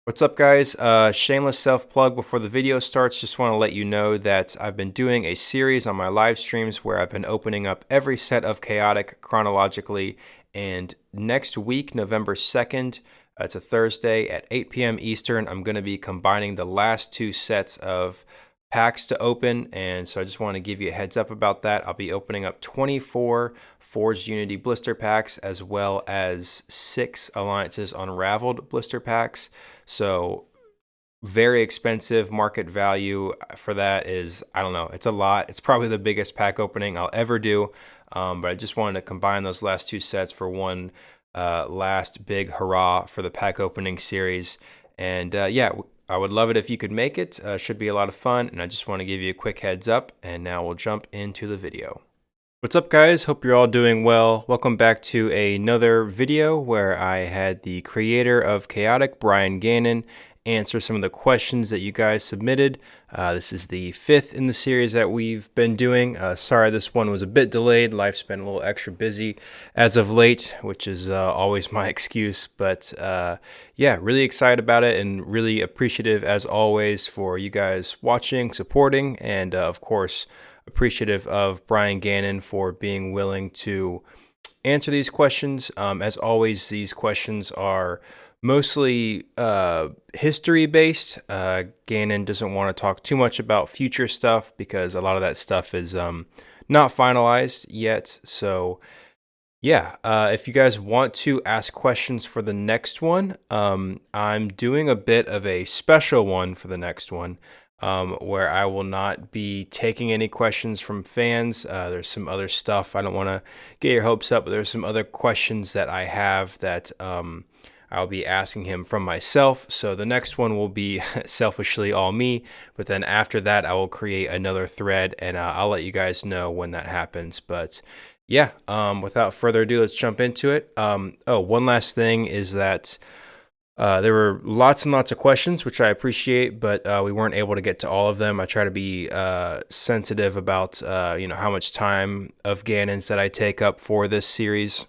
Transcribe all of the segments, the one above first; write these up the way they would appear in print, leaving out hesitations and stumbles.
What's up, guys? Shameless self-plug before the video starts. Just want to let you know that I've been doing a series on my live streams where I've been opening up every set of Chaotic chronologically. And next week, November 2nd, it's a Thursday at 8 p.m. Eastern, I'm going to be combining the last two sets of packs to open, and so I just want to give you a heads up about that. I'll be opening up 24 Forged Unity blister packs as well as 6 Alliances Unraveled blister packs. So very expensive. Market value for that is, I don't know, it's a lot. It's probably the biggest pack opening I'll ever do, but I just wanted to combine those last two sets for one last big hurrah for the pack opening series. And yeah, I would love it if you could make it. Should be a lot of fun, and I just want to give you a quick heads up, and now we'll jump into the video. What's up, guys? Hope you're all doing well. Welcome back to another video where I had the creator of Chaotic, Brian Gannon, answer some of the questions that you guys submitted. This is the 5th in the series that we've been doing. Sorry this one was a bit delayed. Life's been a little extra busy as of late, which is always my excuse. But yeah, really excited about it and really appreciative as always for you guys watching, supporting, and of course, appreciative of Brian Gannon for being willing to answer these questions. As always, these questions are mostly history based. Gannon doesn't want to talk too much about future stuff because a lot of that stuff is not finalized yet. So yeah, if you guys want to ask questions for the next one, I'm doing a bit of a special one for the next one. Where I will not be taking any questions from fans. There's some other stuff. I don't want to get your hopes up, but there's some other questions that I have that I'll be asking him from myself. So the next one will be selfishly all me, but then after that, I will create another thread, and I'll let you guys know when that happens. But yeah, without further ado, let's jump into it. Oh, one last thing is that there were lots and lots of questions, which I appreciate, but we weren't able to get to all of them. I try to be sensitive about how much time of Gannon's that I take up for this series.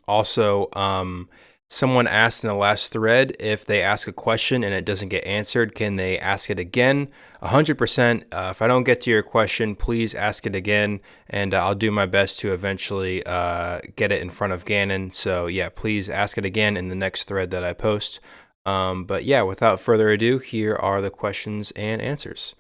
Also, someone asked in the last thread, if they ask a question and it doesn't get answered, can they ask it again? 100%. If I don't get to your question, please ask it again, and I'll do my best to eventually get it in front of Gannon. So yeah, please ask it again in the next thread that I post. But yeah, without further ado, here are the questions and answers.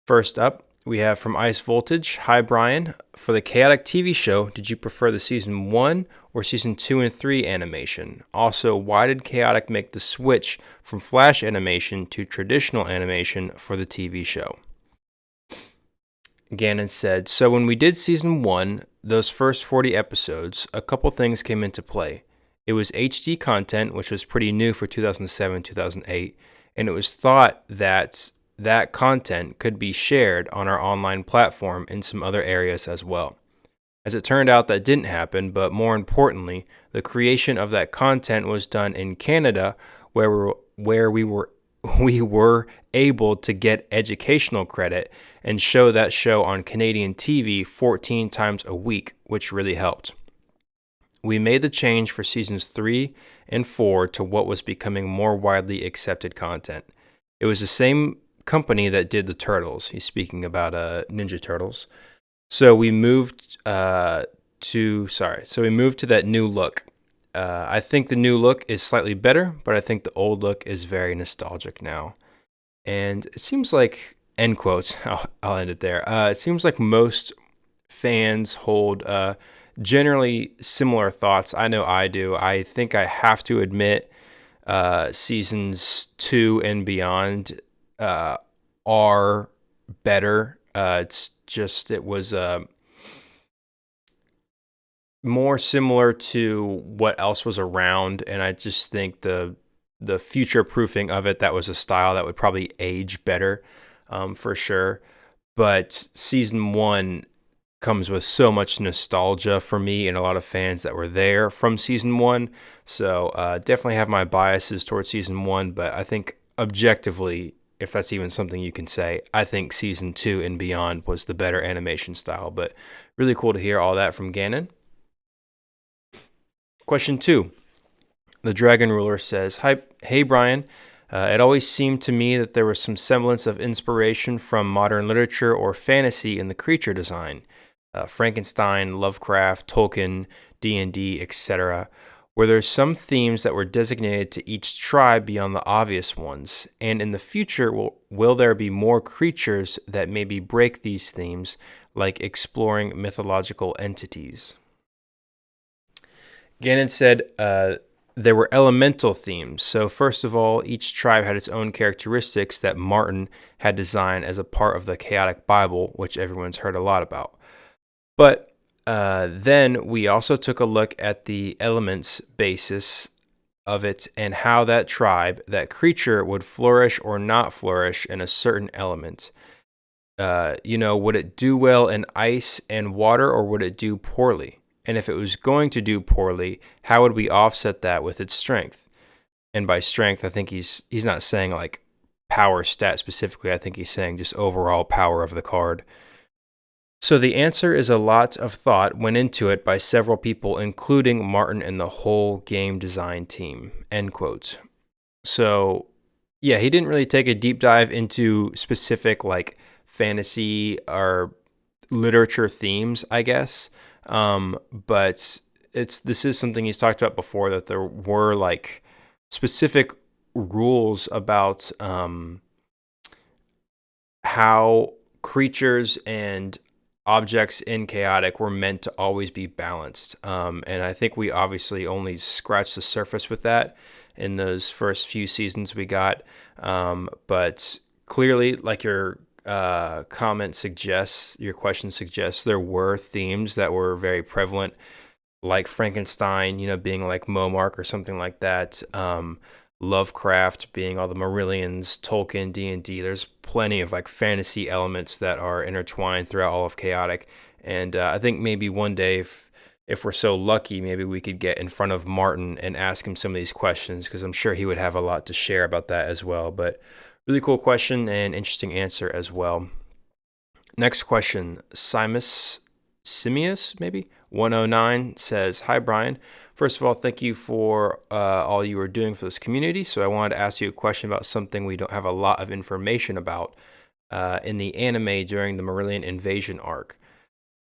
First up, we have from Ice Voltage. Hi, Brian. For the Chaotic TV show, did you prefer the season 1 or season 2 and 3 animation? Also, why did Chaotic make the switch from Flash animation to traditional animation for the TV show? Gannon said, so when we did season 1, those first 40 episodes, a couple things came into play. It was HD content, which was pretty new for 2007, 2008, and it was thought that that content could be shared on our online platform in some other areas as well. As it turned out, that didn't happen, but more importantly, the creation of that content was done in Canada, where we were able to get educational credit and show that show on Canadian TV 14 times a week, which really helped. We made the change for seasons 3 and 4 to what was becoming more widely accepted content. It was the same company that did the Turtles. He's speaking about Ninja Turtles. So we moved to that new look. I think the new look is slightly better, but I think the old look is very nostalgic now. And it seems like, end quotes, I'll end it there. It seems like most fans hold generally similar thoughts. I know I do. I think I have to admit seasons 2 and beyond are better. It was more similar to what else was around, and I just think the future proofing of it, that was a style that would probably age better, for sure. But season 1 comes with so much nostalgia for me and a lot of fans that were there from season 1. So definitely have my biases towards season 1, but I think objectively, if that's even something you can say, I think season 2 and beyond was the better animation style. But really cool to hear all that from Gannon. Question 2. The Dragon Ruler says, "Hi, hey Brian. It always seemed to me that there was some semblance of inspiration from modern literature or fantasy in the creature design. Frankenstein, Lovecraft, Tolkien, D&D, etc. Were there some themes that were designated to each tribe beyond the obvious ones? And in the future, will there be more creatures that maybe break these themes, like exploring mythological entities?" Gannon said there were elemental themes. So, first of all, each tribe had its own characteristics that Martin had designed as a part of the Chaotic Bible, which everyone's heard a lot about. But then we also took a look at the elements basis of it and how that tribe, that creature, would flourish or not flourish in a certain element. Would it do well in ice and water, or would it do poorly? And if it was going to do poorly, how would we offset that with its strength? And by strength, I think he's not saying like power stat specifically. I think he's saying just overall power of the card. So the answer is a lot of thought went into it by several people, including Martin and the whole game design team. End quote. So yeah, he didn't really take a deep dive into specific like fantasy or literature themes, I guess. But this is something he's talked about before, that there were like specific rules about how creatures and objects in chaotic were meant to always be balanced. And I think we obviously only scratched the surface with that in those first few seasons we got. But clearly, like your comment suggests, your question suggests, there were themes that were very prevalent, like Frankenstein, being like Momark or something like that. Lovecraft being all the Marillions, Tolkien, D&D. There's plenty of like fantasy elements that are intertwined throughout all of Chaotic. And I think maybe one day, if we're so lucky, maybe we could get in front of Martin and ask him some of these questions, because I'm sure he would have a lot to share about that as well. But really cool question and interesting answer as well. Next question, Simius, maybe 109 says, "Hi Brian. First of all, thank you for all you are doing for this community. So I wanted to ask you a question about something we don't have a lot of information about in the anime during the Marillion invasion arc.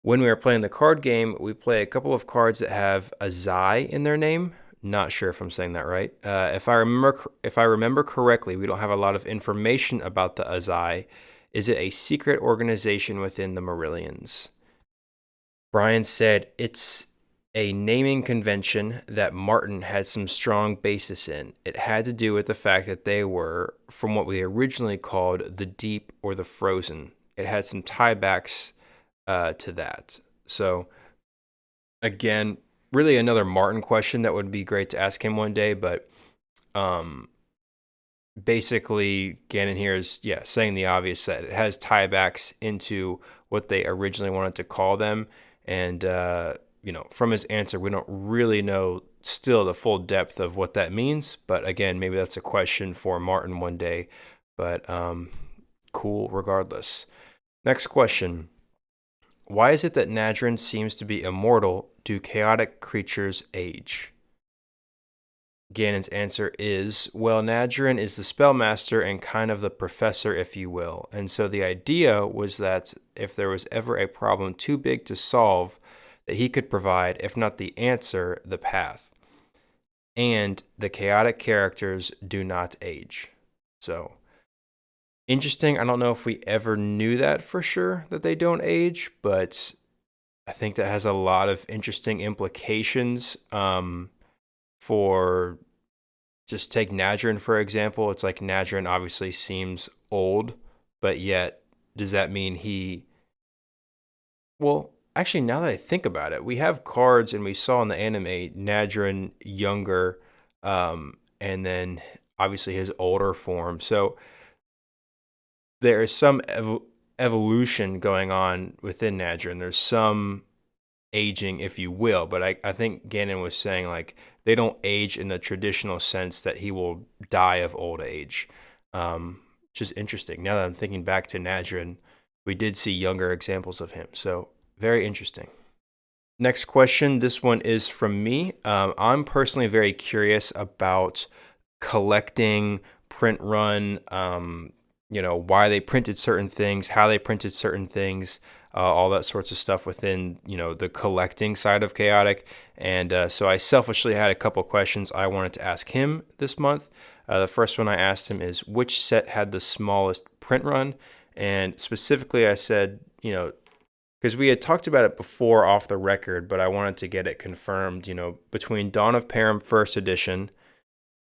When we are playing the card game, we play a couple of cards that have a Zai in their name. Not sure if I'm saying that right. If I remember correctly, we don't have a lot of information about the Azai. Is it a secret organization within the Marillions?" Brian said it's a naming convention that Martin had some strong basis in. It had to do with the fact that they were from what we originally called the deep or the frozen. It had some tiebacks to that. So again, really another Martin question that would be great to ask him one day, but basically Gannon here is saying the obvious, that it has tiebacks into what they originally wanted to call them. And from his answer, we don't really know still the full depth of what that means. But again, maybe that's a question for Martin one day. But cool regardless. Next question. Why is it that Nadrin seems to be immortal? Do chaotic creatures age? Ganon's answer is, well, Nadrin is the spellmaster and kind of the professor, if you will. And so the idea was that if there was ever a problem too big to solve, that he could provide, if not the answer, the path. And the chaotic characters do not age. So, interesting. I don't know if we ever knew that for sure, that they don't age, but I think that has a lot of interesting implications for, just take Nadrin, for example. It's like Nadrin obviously seems old, but yet does that mean he... Well, actually, now that I think about it, we have cards and we saw in the anime Nadrin younger, and then obviously his older form. So there is some evolution going on within Nadrin. There's some aging, if you will, but I think Ganon was saying like they don't age in the traditional sense that he will die of old age. Which is interesting. Now that I'm thinking back to Nadrin, we did see younger examples of him. So very interesting. Next question. This one is from me. I'm personally very curious about collecting, print run, why they printed certain things, how they printed certain things, all that sorts of stuff within, the collecting side of Chaotic. And so I selfishly had a couple questions I wanted to ask him this month. The first one I asked him is which set had the smallest print run? And specifically, I said, because we had talked about it before off the record, but I wanted to get it confirmed, between Dawn of Param First Edition,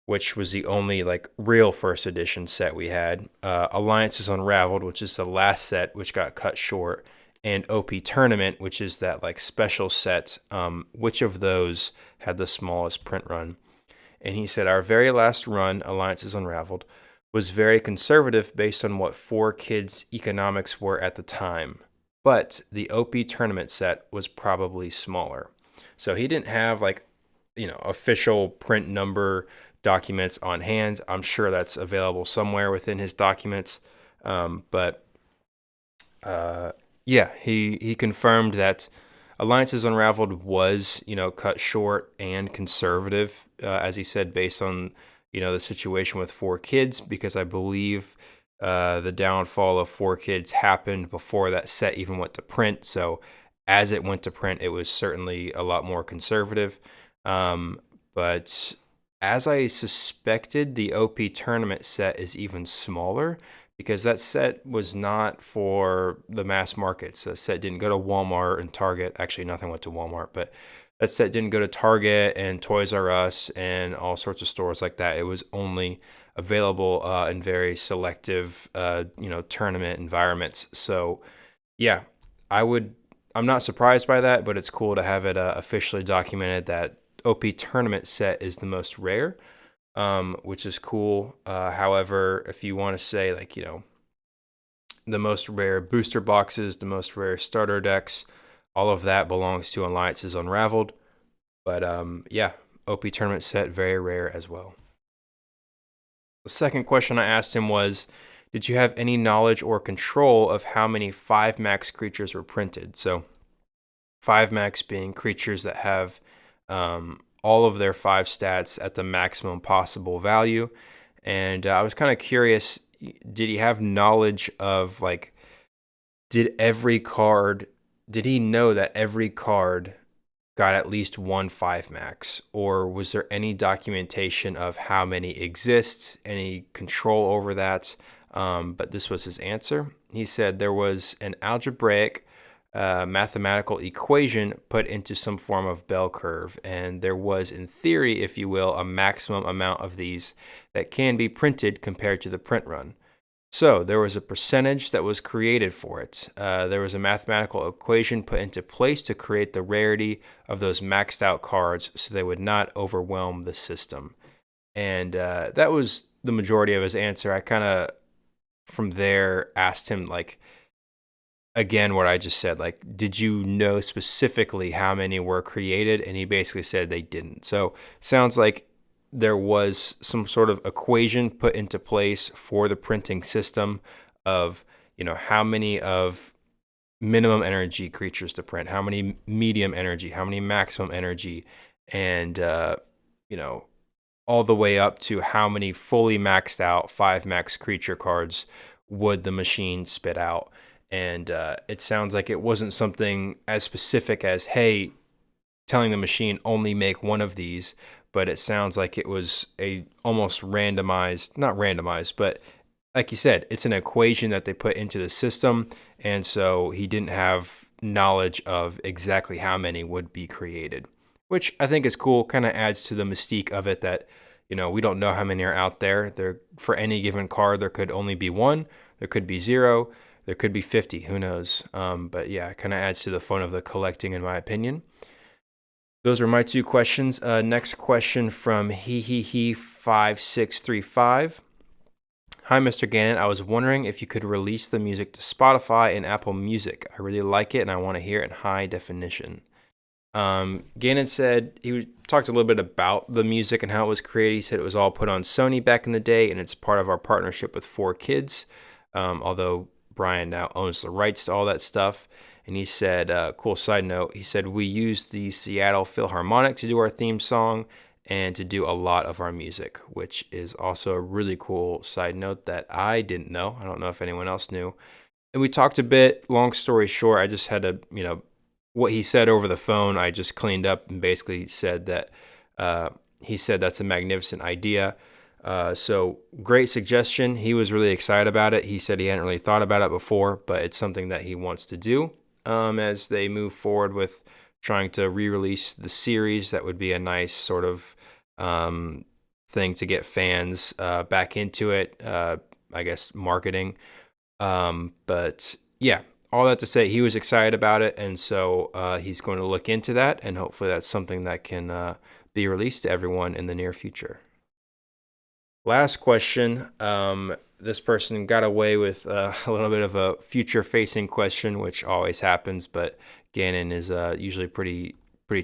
which was the only like real first edition set we had, Alliances Unraveled, which is the last set, which got cut short, and OP Tournament, which is that like special set. Which of those had the smallest print run? And he said, our very last run, Alliances Unraveled, was very conservative based on what 4Kids economics were at the time. But the OP tournament set was probably smaller. So he didn't have like, official print number documents on hand. I'm sure that's available somewhere within his documents. But yeah, he confirmed that Alliances Unraveled was, cut short and conservative, as he said, based on, the situation with 4Kids, because I believe the downfall of 4Kids happened before that set even went to print. So as it went to print, it was certainly a lot more conservative. But as I suspected, the OP tournament set is even smaller because that set was not for the mass markets. That set didn't go to Walmart and Target. Actually, nothing went to Walmart, but that set didn't go to Target and Toys R Us and all sorts of stores like that. It was only available in very selective, tournament environments. So, yeah, I'm not surprised by that, but it's cool to have it officially documented that OP tournament set is the most rare, which is cool. However, if you want to say like, the most rare booster boxes, the most rare starter decks, all of that belongs to Alliances Unraveled. But yeah, OP tournament set, very rare as well. The second question I asked him was, did you have any knowledge or control of how many 5 max creatures were printed? So 5 max being creatures that have all of their 5 stats at the maximum possible value. And I was kind of curious, did he have knowledge of like, did he know that every card got at least one 5 max? Or was there any documentation of how many exist, any control over that? But this was his answer. He said there was an algebraic mathematical equation put into some form of bell curve, and there was, in theory, if you will, a maximum amount of these that can be printed compared to the print run. So there was a percentage that was created for it. There was a mathematical equation put into place to create the rarity of those maxed out cards so they would not overwhelm the system. And that was the majority of his answer. I kind of, from there, asked him, like, again, what I just said, like, did you know specifically how many were created? And he basically said they didn't. So sounds like there was some sort of equation put into place for the printing system of, how many of minimum energy creatures to print, how many medium energy, how many maximum energy, and, all the way up to how many fully maxed out 5 max creature cards would the machine spit out. And it sounds like it wasn't something as specific as, hey, telling the machine only make one of these, but it sounds like it was a almost randomized, not randomized, but like you said, it's an equation that they put into the system. And so he didn't have knowledge of exactly how many would be created, which I think is cool. Kind of adds to the mystique of it that, we don't know how many are out there. There, for any given card, there could only be one, there could be 0, there could be 50, who knows? But yeah, it kind of adds to the fun of the collecting, in my opinion. Those are my 2 questions. Next question from he5635. Hi, Mr. Gannon. I was wondering if you could release the music to Spotify and Apple Music. I really like it and I want to hear it in high definition. Gannon said he talked a little bit about the music and how it was created. He said it was all put on Sony back in the day, and it's part of our partnership with 4Kids. Although Brian now owns the rights to all that stuff. And he said, cool side note, he said, we used the Seattle Philharmonic to do our theme song and to do a lot of our music, which is also a really cool side note that I didn't know. I don't know if anyone else knew. And we talked a bit. Long story short, I just had to, what he said over the phone, I just cleaned up and basically said that he said that's a magnificent idea. So great suggestion. He was really excited about it. He said he hadn't really thought about it before, but it's something that he wants to do as they move forward with trying to re-release the series. That would be a nice sort of thing to get fans back into it, I guess, marketing. But yeah, all that to say, he was excited about it, and so he's going to look into that, and hopefully that's something that can be released to everyone in the near future. Last question. This person got away with a little bit of a future-facing question, which always happens, but Gannon is usually pretty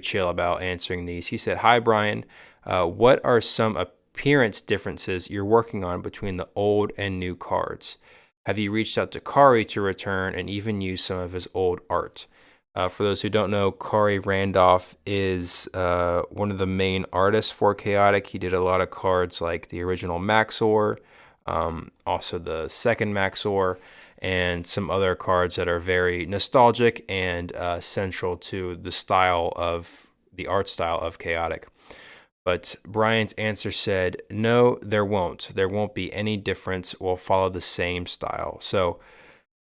chill about answering these. He said, "Hi, Brian. What are some appearance differences you're working on between the old and new cards? Have you reached out to Kari to return and even use some of his old art?" For those who don't know, Kari Randolph is one of the main artists for Chaotic. He did a lot of cards like the original Maxor, also the second Maxor, and some other cards that are very nostalgic and central to the art style of Chaotic. But Brian's answer said, "No, there won't. There won't be any difference. We'll follow the same style." So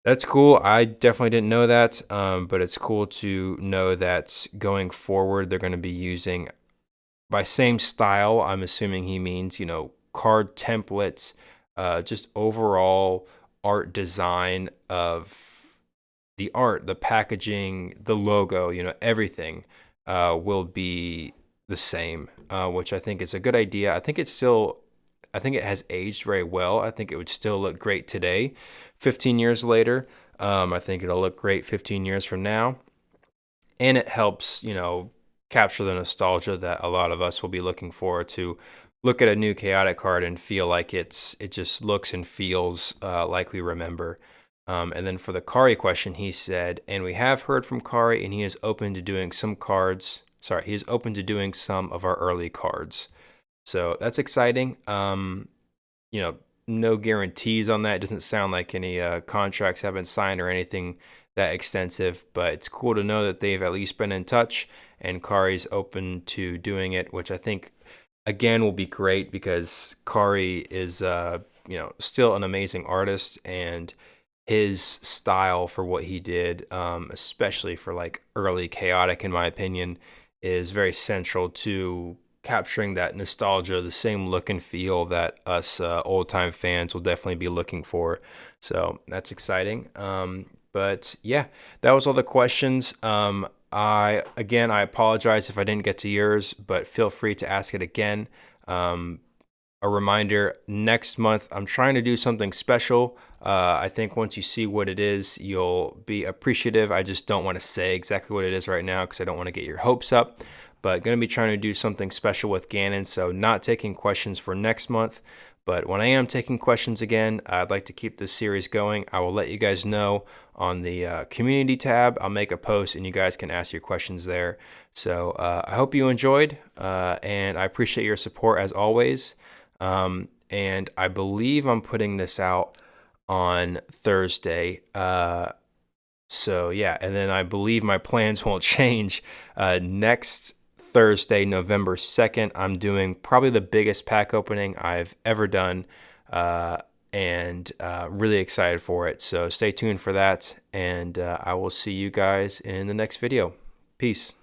that's cool. I definitely didn't know that, but it's cool to know that going forward, they're going to be using, by same style, I'm assuming he means, card templates, just overall art design of the art, the packaging, the logo, everything will be the same, which I think is a good idea. I think it has aged very well. I think it would still look great today, 15 years later. I think it'll look great 15 years from now. And it helps, capture the nostalgia that a lot of us will be looking for, to look at a new Chaotic card and feel like it just looks and feels like we remember. And then for the Kari question, he said, "And we have heard from Kari, and he is open to doing some of our early cards." So that's exciting. No guarantees on that. It doesn't sound like any contracts have been signed or anything that extensive, but it's cool to know that they've at least been in touch and Kari's open to doing it, which I think, again, will be great because Kari is, still an amazing artist, and his style for what he did, especially for like early Chaotic, in my opinion, is very central to capturing that nostalgia, the same look and feel that us old time fans will definitely be looking for. So that's exciting. But yeah, that was all the questions. I apologize if I didn't get to yours, but feel free to ask it again. A reminder, next month I'm trying to do something special. I think once you see what it is, you'll be appreciative. I just don't want to say exactly what it is right now because I don't want to get your hopes up. But going to be trying to do something special with Gannon, so not taking questions for next month. But when I am taking questions again, I'd like to keep this series going. I will let you guys know on the community tab. I'll make a post and you guys can ask your questions there. So I hope you enjoyed, and I appreciate your support as always. And I believe I'm putting this out on Thursday. So yeah, and then I believe my plans won't change. Next Thursday, November 2nd, I'm doing probably the biggest pack opening I've ever done, and really excited for it. So stay tuned for that, and I will see you guys in the next video. Peace.